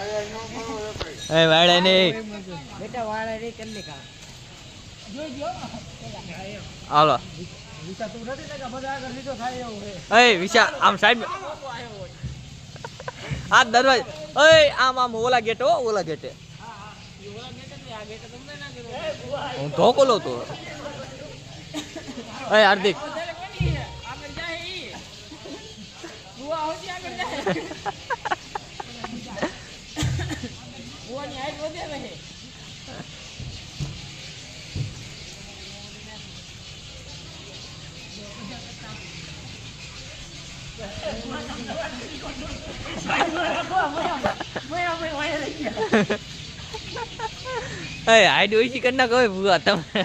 એ વાળે નહીં બેટા વાળા રે કેટલી કા હાલો એ વિશા આમ સાઈડ આ દરવાજા આમ આમ ઓલા ગેટ ઓલા ગેટે હું ધોકો લો તો હાર્દિક હાઈડ ઓછી કરી નાખો ભૂવા તમે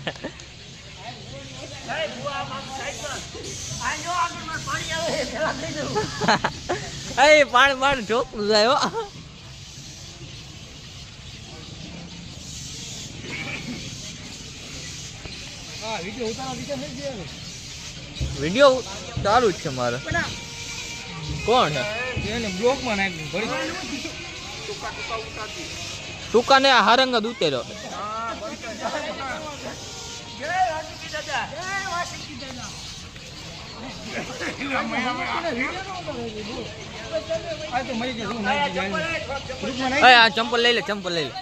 પાણી પાણી ઢોકલું જાય વિડીયો ચાલુ જ છે મારે કોણ છે બ્લોકમાં નાખ્યું ટૂંકા ને હારંગ જ ઉતર્યો ચંપલ લઈ લે ચંપલ લઈ લે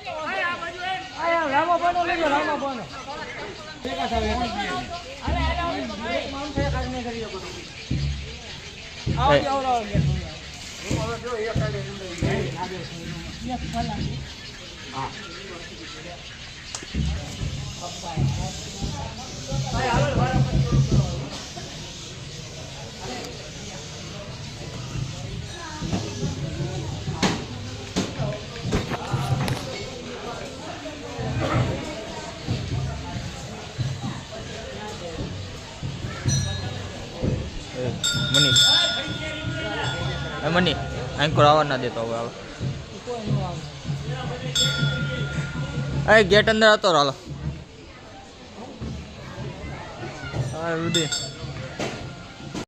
મની એન્કર આવવા ના દેતો હવે આવે ગેટ અંદર હતો હાલો હા રૂડી